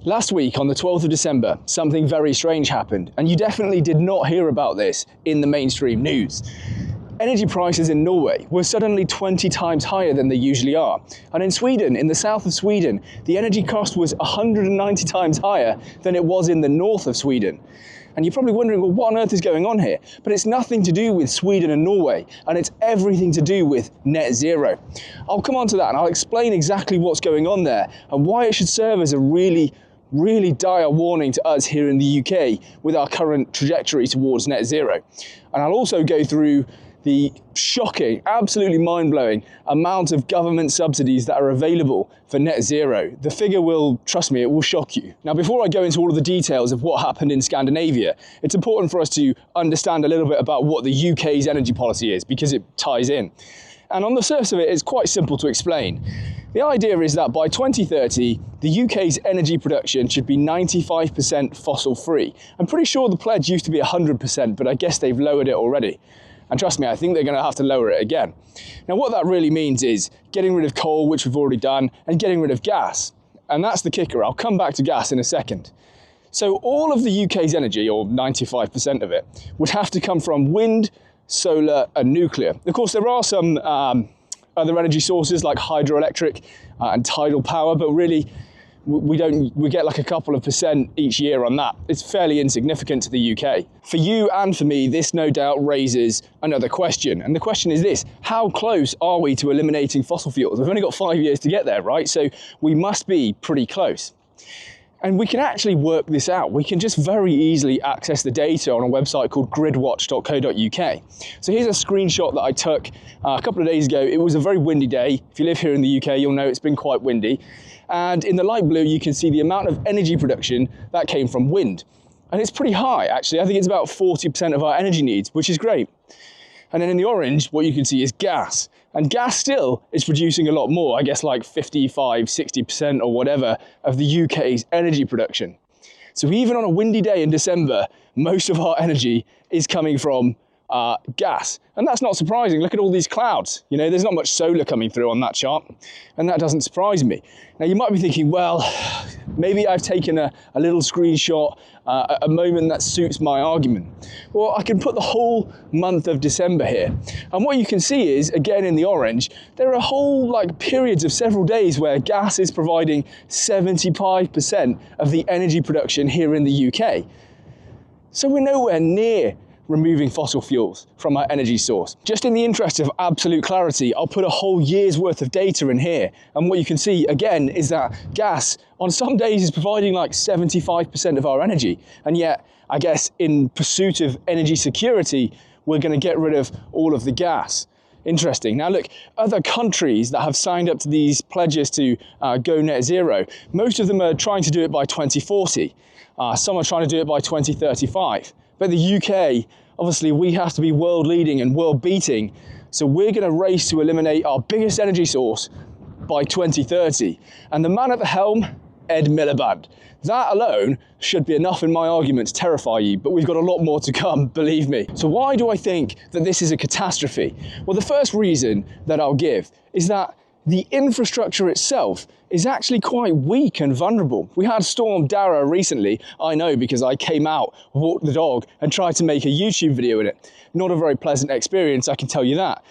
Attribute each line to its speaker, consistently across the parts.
Speaker 1: Last week on the 12th of December, something very strange happened, and you definitely did not hear about this in the mainstream news. Energy prices in Norway were suddenly 20 times higher than they usually are. And in Sweden, in the south of Sweden, the energy cost was 190 times higher than it was in the north of Sweden. And you're probably wondering, well, what on earth is going on here? But it's nothing to do with Sweden and Norway, and it's everything to do with net zero. I'll come on to that and I'll explain exactly what's going on there and why it should serve as a really dire warning to us here in the UK with our current trajectory towards net zero. And I'll also go through the shocking, absolutely mind-blowing amount of government subsidies that are available for net zero. The figure will, trust me, it will shock you. Now, before I go into all of the details of what happened in Scandinavia, it's important for us to understand a little bit about what the UK's energy policy is, because it ties in. And on the surface of it, it's quite simple to explain. The idea is that by 2030, the UK's energy production should be 95% fossil-free. I'm pretty sure the pledge used to be 100%, but I guess they've lowered it already. And trust me, I think they're going to have to lower it again. Now, what that really means is getting rid of coal, which we've already done, and getting rid of gas. And that's the kicker. I'll come back to gas in a second. So all of the UK's energy, or 95% of it, would have to come from wind, solar, and nuclear. Of course, there are some other energy sources like hydroelectric and tidal power, but really, we get like a couple of percent each year on that. It's fairly insignificant to the UK. For you and for me, this no doubt raises another question. And the question is this: how close are we to eliminating fossil fuels? We've only got 5 years to get there, right? So we must be pretty close. And we can actually work this out. We can just very easily access the data on a website called gridwatch.co.uk. So here's a screenshot that I took a couple of days ago. It was a very windy day. If you live here in the UK, you'll know it's been quite windy. And in the light blue, you can see the amount of energy production that came from wind. And it's pretty high, actually. I think it's about 40% of our energy needs, which is great. And then in the orange, what you can see is gas. And gas still is producing a lot more, I guess like 55, 60% or whatever of the UK's energy production. So even on a windy day in December, most of our energy is coming from gas. And that's not surprising. Look at all these clouds. You know, there's not much solar coming through on that chart, and that doesn't surprise me. Now, you might be thinking, well, maybe I've taken a little screenshot, a moment that suits my argument. Well, I can put the whole month of December here. And what you can see is, again, in the orange, there are whole periods of several days where gas is providing 75% of the energy production here in the UK. So we're nowhere near removing fossil fuels from our energy source. Just in the interest of absolute clarity, I'll put a whole year's worth of data in here. And what you can see, again, is that gas on some days is providing like 75% of our energy. And yet, I guess in pursuit of energy security, we're going to get rid of all of the gas. Interesting. Now look, other countries that have signed up to these pledges to go net zero, most of them are trying to do it by 2040. Some are trying to do it by 2035. But the UK, obviously, we have to be world leading and world beating. So we're going to race to eliminate our biggest energy source by 2030. And the man at the helm, Ed Miliband. That alone should be enough in my argument to terrify you, but we've got a lot more to come, believe me. So why do I think that this is a catastrophe? Well, the first reason that I'll give is that the infrastructure itself is actually quite weak and vulnerable. We had Storm Dara recently, I know because I came out, walked the dog and tried to make a YouTube video in it. Not a very pleasant experience, I can tell you that.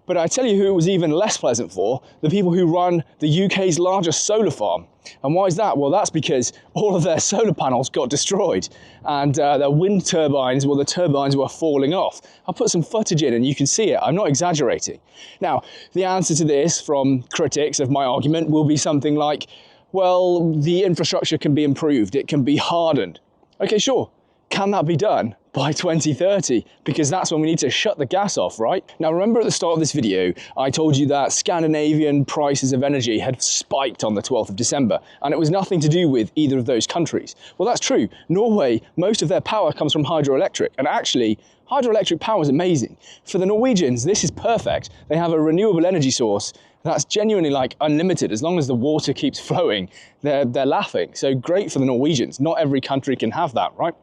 Speaker 1: But I tell you who it was even less pleasant for, the people who run the UK's largest solar farm. And why is that? Well, that's because all of their solar panels got destroyed and their wind turbines, well, the turbines were falling off. I'll put some footage in and you can see it. I'm not exaggerating. Now, the answer to this from critics of my argument will be something like, well, the infrastructure can be improved. It can be hardened. Okay, sure. Can that be done by 2030? Because that's when we need to shut the gas off, right? Now, remember at the start of this video, I told you that Scandinavian prices of energy had spiked on the 12th of December, and it was nothing to do with either of those countries. Well, that's true. Norway, most of their power comes from hydroelectric, and actually, hydroelectric power is amazing. For the Norwegians, this is perfect. They have a renewable energy source that's genuinely like unlimited. As long as the water keeps flowing, they're laughing. So great for the Norwegians. Not every country can have that, right?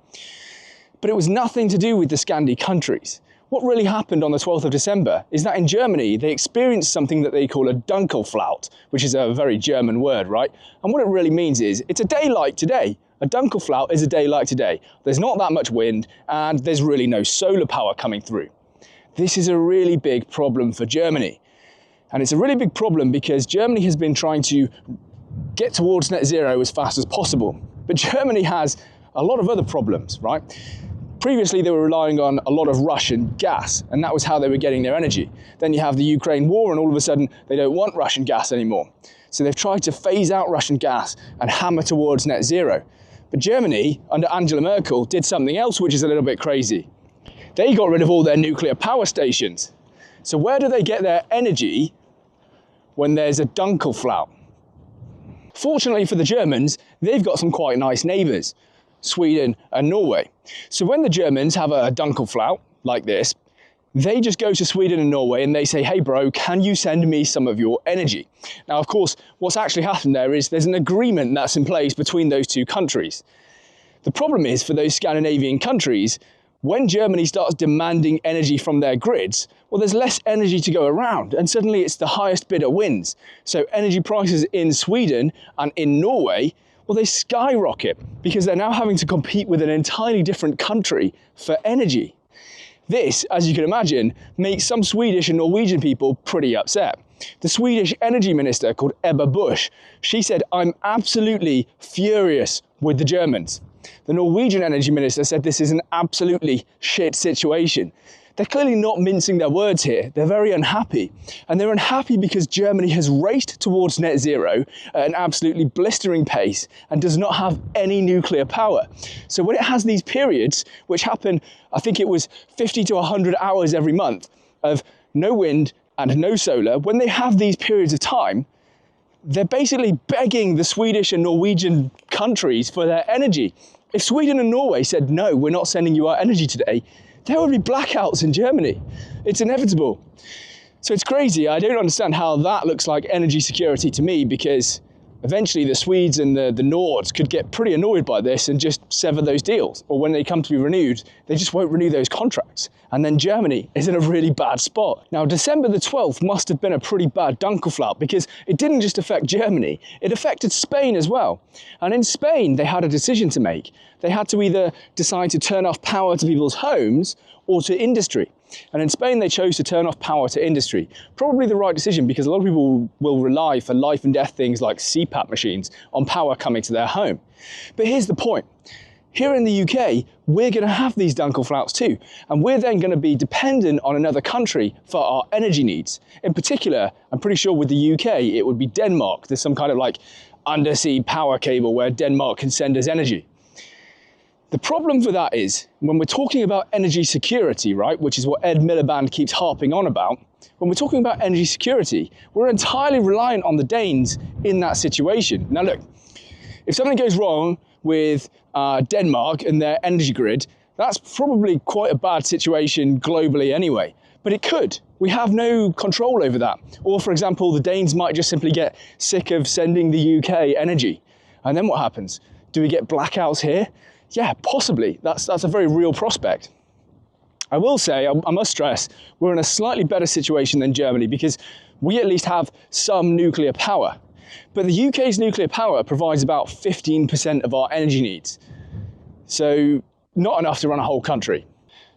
Speaker 1: But it was nothing to do with the Scandi countries. What really happened on the 12th of December is that in Germany, they experienced something that they call a Dunkelflaut, which is a very German word, right? And what it really means is, it's a day like today. A Dunkelflaut is a day like today. There's not that much wind, and there's really no solar power coming through. This is a really big problem for Germany. And it's a really big problem because Germany has been trying to get towards net zero as fast as possible. But Germany has a lot of other problems, right? Previously, they were relying on a lot of Russian gas, and that was how they were getting their energy. Then you have the Ukraine war, and all of a sudden, they don't want Russian gas anymore. So they've tried to phase out Russian gas and hammer towards net zero. But Germany, under Angela Merkel, did something else which is a little bit crazy. They got rid of all their nuclear power stations. So where do they get their energy when there's a Dunkelflaut? Fortunately for the Germans, they've got some quite nice neighbours, Sweden and Norway. So when the Germans have a Dunkelflaut like this, they just go to Sweden and Norway and they say, hey bro, can you send me some of your energy? Now, of course, what's actually happened there is there's an agreement that's in place between those two countries. The problem is for those Scandinavian countries, when Germany starts demanding energy from their grids, well, there's less energy to go around, and suddenly it's the highest bidder wins. So energy prices in Sweden and in Norway, well, they skyrocket because they're now having to compete with an entirely different country for energy. This, as you can imagine, makes some Swedish and Norwegian people pretty upset. The Swedish energy minister, called Ebba Busch, she said, I'm absolutely furious with the Germans. The Norwegian energy minister said this is an absolutely shit situation. They're clearly not mincing their words here. They're very unhappy. And they're unhappy because Germany has raced towards net zero at an absolutely blistering pace and does not have any nuclear power. So when it has these periods, which happen, I think it was 50 to 100 hours every month of no wind and no solar, when they have these periods of time, they're basically begging the Swedish and Norwegian countries for their energy. If Sweden and Norway said, no, we're not sending you our energy today, there would be blackouts in Germany. It's inevitable. So it's crazy. I don't understand how that looks like energy security to me, because eventually the Swedes and the Nords could get pretty annoyed by this and just sever those deals. Or when they come to be renewed, they just won't renew those contracts. And then Germany is in a really bad spot. Now, December the 12th must have been a pretty bad Dunkelflaut, because it didn't just affect Germany, it affected Spain as well. And in Spain, they had a decision to make. They had to either decide to turn off power to people's homes or to industry. And in Spain, they chose to turn off power to industry. Probably the right decision, because a lot of people will rely for life and death things like CPAP machines on power coming to their home. But here's the point. Here in the UK, we're going to have these Dunkelflauts too. And we're then going to be dependent on another country for our energy needs. In particular, I'm pretty sure with the UK, it would be Denmark. There's some kind of like undersea power cable where Denmark can send us energy. The problem for that is, when we're talking about energy security, right, which is what Ed Miliband keeps harping on about, when we're talking about energy security, we're entirely reliant on the Danes in that situation. Now look, if something goes wrong with Denmark and their energy grid, that's probably quite a bad situation globally anyway, but it could. We have no control over that. Or for example, the Danes might just simply get sick of sending the UK energy. And then what happens? Do we get blackouts here? Yeah, possibly. That's a very real prospect. I will say, I must stress, we're in a slightly better situation than Germany, because we at least have some nuclear power. But the UK's nuclear power provides about 15% of our energy needs. So not enough to run a whole country.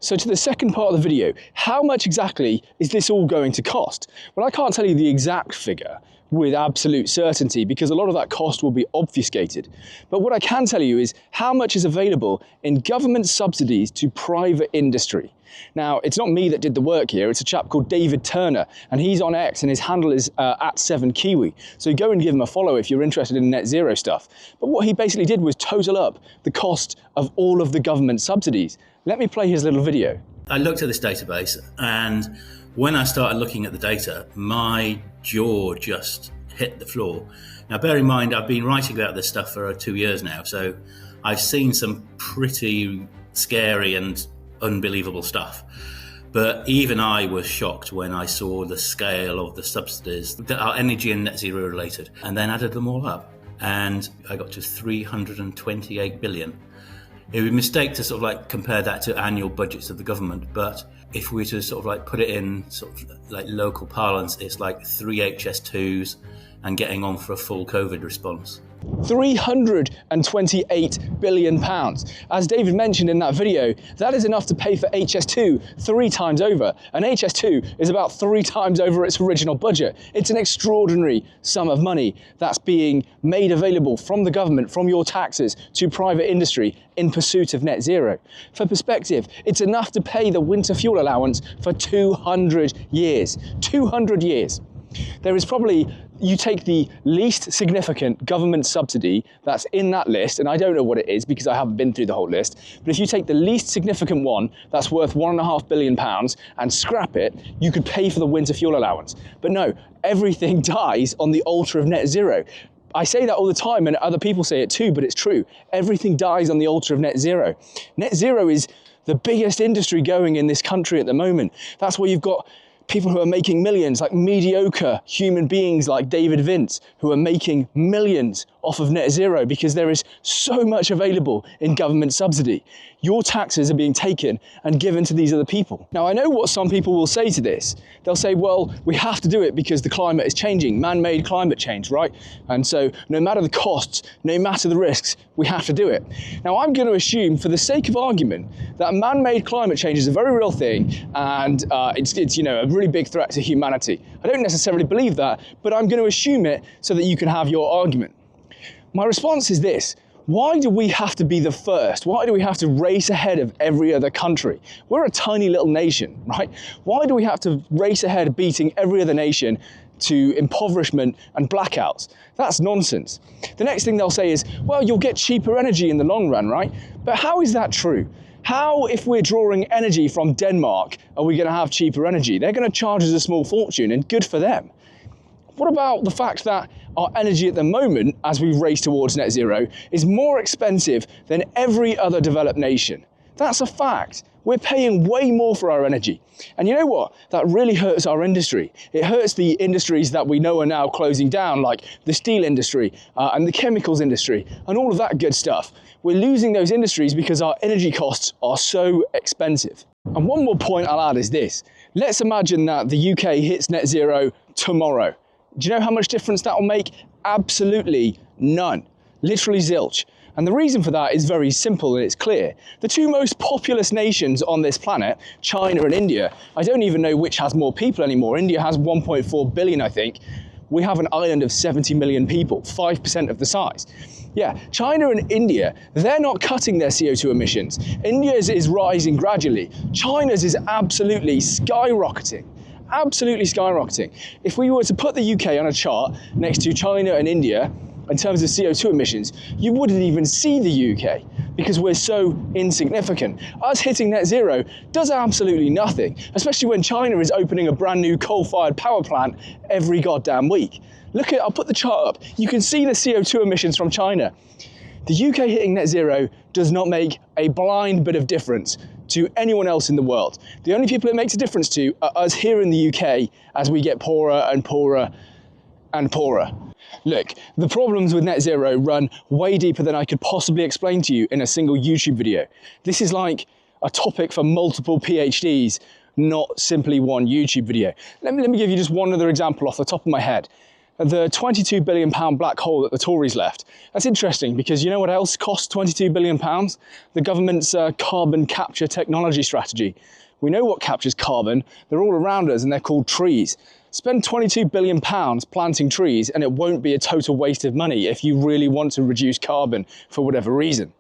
Speaker 1: So to the second part of the video, how much exactly is this all going to cost? Well, I can't tell you the exact figure with absolute certainty, because a lot of that cost will be obfuscated. But what I can tell you is how much is available in government subsidies to private industry. Now, it's not me that did the work here, it's a chap called David Turner, and he's on X and his handle is @7Kiwi. So go and give him a follow if you're interested in net zero stuff. But what he basically did was total up the cost of all of the government subsidies. Let me play his little video.
Speaker 2: I looked at this database, and when I started looking at the data, my jaw just hit the floor. Now, bear in mind, I've been writing about this stuff for 2 years now, so I've seen some pretty scary and unbelievable stuff. But even I was shocked when I saw the scale of the subsidies that are energy and net zero related, and then added them all up. And I got to 328 billion. It would be a mistake to sort of like compare that to annual budgets of the government, but if we were to sort of like put it in sort of like local parlance, it's like 3 HS2s and getting on for a full COVID response.
Speaker 1: £328 billion. As David mentioned in that video, that is enough to pay for HS2 3 times over. And HS2 is about 3 times over its original budget. It's an extraordinary sum of money that's being made available from the government, from your taxes, to private industry in pursuit of net zero. For perspective, it's enough to pay the winter fuel allowance for 200 years. 200 years. There is probably, you take the least significant government subsidy that's in that list, and I don't know what it is because I haven't been through the whole list, but if you take the least significant one that's worth £1.5 billion and scrap it, you could pay for the winter fuel allowance. But no, everything dies on the altar of net zero. I say that all the time and other people say it too, but it's true. Everything dies on the altar of net zero. Net zero is the biggest industry going in this country at the moment. That's where you've got people who are making millions, like mediocre human beings like David Vince, who are making millions off of net zero because there is so much available in government subsidy. Your taxes are being taken and given to these other people. Now, I know what some people will say to this. They'll say, well, we have to do it because the climate is changing, man-made climate change, right? And so no matter the costs, no matter the risks, we have to do it. Now, I'm going to assume, for the sake of argument, that man-made climate change is a very real thing and it's you know, a really big threat to humanity. I don't necessarily believe that, but I'm going to assume it so that you can have your argument. My response is this: why do we have to be the first? Why do we have to race ahead of every other country? We're a tiny little nation, right? Why do we have to race ahead beating every other nation to impoverishment and blackouts? That's nonsense. The next thing they'll say is, well, you'll get cheaper energy in the long run, right? But how is that true? How, if we're drawing energy from Denmark, are we going to have cheaper energy? They're going to charge us a small fortune, and good for them. What about the fact that our energy at the moment, as we race towards net zero, is more expensive than every other developed nation? That's a fact. We're paying way more for our energy. And you know what? That really hurts our industry. It hurts the industries that we know are now closing down, like the steel industry and the chemicals industry and all of that good stuff. We're losing those industries because our energy costs are so expensive. And one more point I'll add is this. Let's imagine that the UK hits net zero tomorrow. Do you know how much difference that will make? Absolutely none. Literally zilch. And the reason for that is very simple and it's clear. The two most populous nations on this planet, China and India, I don't even know which has more people anymore. India has 1.4 billion, I think. We have an island of 70 million people, 5% of the size. Yeah, China and India, they're not cutting their CO2 emissions. India's is rising gradually. China's is absolutely skyrocketing. Absolutely skyrocketing. If we were to put the UK on a chart next to China and India in terms of CO2 emissions, you wouldn't even see the UK because we're so insignificant. Us hitting net zero does absolutely nothing, especially when China is opening a brand new coal-fired power plant every goddamn week. Look at, I'll put the chart up. You can see the CO2 emissions from China. The UK hitting net zero does not make a blind bit of difference to anyone else in the world. The only people it makes a difference to are us here in the UK as we get poorer and poorer and poorer. Look, the problems with net zero run way deeper than I could possibly explain to you in a single YouTube video. This is like a topic for multiple PhDs, not simply one YouTube video. Let me give you just one other example off the top of my head. The £22 billion black hole that the Tories left. That's interesting because you know what else costs £22 billion? The government's carbon capture technology strategy. We know what captures carbon. They're all around us and they're called trees. Spend £22 billion planting trees and it won't be a total waste of money if you really want to reduce carbon for whatever reason.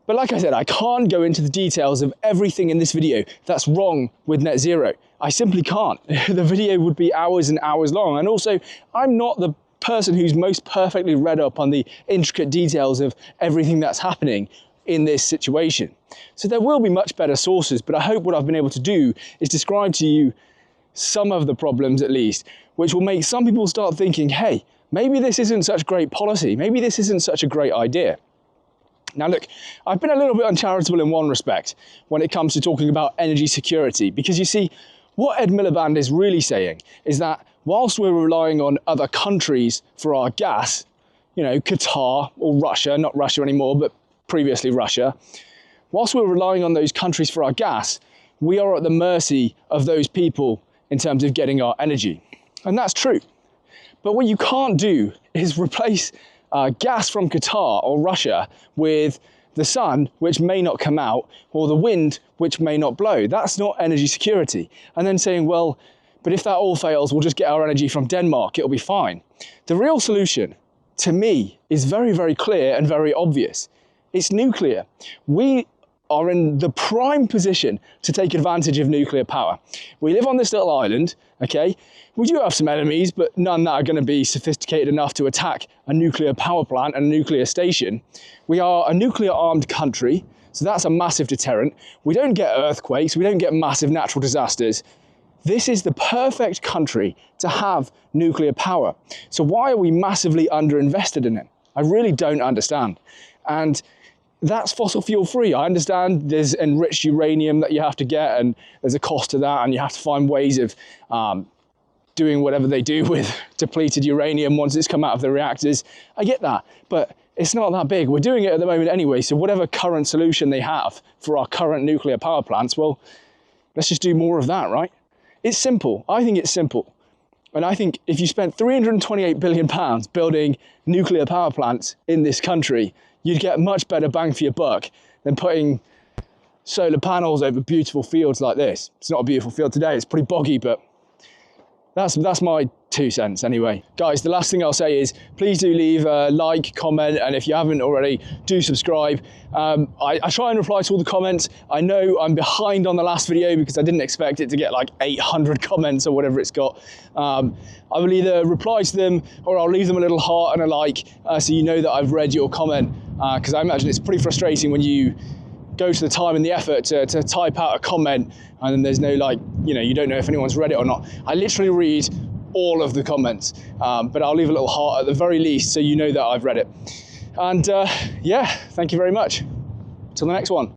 Speaker 1: But like I said, I can't go into the details of everything in this video that's wrong with net zero. I simply can't. The video would be hours and hours long. And also, I'm not the person who's most perfectly read up on the intricate details of everything that's happening in this situation. So there will be much better sources, but I hope what I've been able to do is describe to you some of the problems at least, which will make some people start thinking, hey, maybe this isn't such great policy. Maybe this isn't such a great idea. Now look, I've been a little bit uncharitable in one respect when it comes to talking about energy security, because you see, what Ed Miliband is really saying is that whilst we're relying on other countries for our gas, you know, Qatar or Russia, not Russia anymore, but previously Russia, whilst we're relying on those countries for our gas, we are at the mercy of those people in terms of getting our energy. And that's true. But what you can't do is replace gas from Qatar or Russia with the sun, which may not come out, or the wind, which may not blow. That's not energy security. And then saying, well, but if that all fails, we'll just get our energy from Denmark, it'll be fine. The real solution, to me, is very, very clear and very obvious. It's nuclear. We are in the prime position to take advantage of nuclear power. We live on this little island, okay? We do have some enemies, but none that are going to be sophisticated enough to attack a nuclear power plant and a nuclear station. We are a nuclear-armed country, so that's a massive deterrent. We don't get earthquakes, we don't get massive natural disasters. This is the perfect country to have nuclear power. So why are we massively underinvested in it? I really don't understand. And that's fossil fuel free. I understand there's enriched uranium that you have to get and there's a cost to that, and you have to find ways of doing whatever they do with depleted uranium once it's come out of the reactors. I get that, but it's not that big. We're doing it at the moment anyway, so whatever current solution they have for our current nuclear power plants, well, let's just do more of that, right? It's simple. I think it's simple. And I think if you spent £328 billion building nuclear power plants in this country, you'd get much better bang for your buck than putting solar panels over beautiful fields like this. It's not a beautiful field today, it's pretty boggy, but that's my 2 cents anyway. Guys, the last thing I'll say is please do leave a like, comment, and if you haven't already, do subscribe. I try and reply to all the comments. I know I'm behind on the last video because I didn't expect it to get like 800 comments or whatever it's got. I will either reply to them or I'll leave them a little heart and a like so you know that I've read your comment, because I imagine it's pretty frustrating when you go to the time and the effort to type out a comment and then there's no, like, you know, you don't know if anyone's read it or not. I literally read all of the comments, but I'll leave a little heart at the very least so you know that I've read it. And yeah, thank you very much. Till the next one.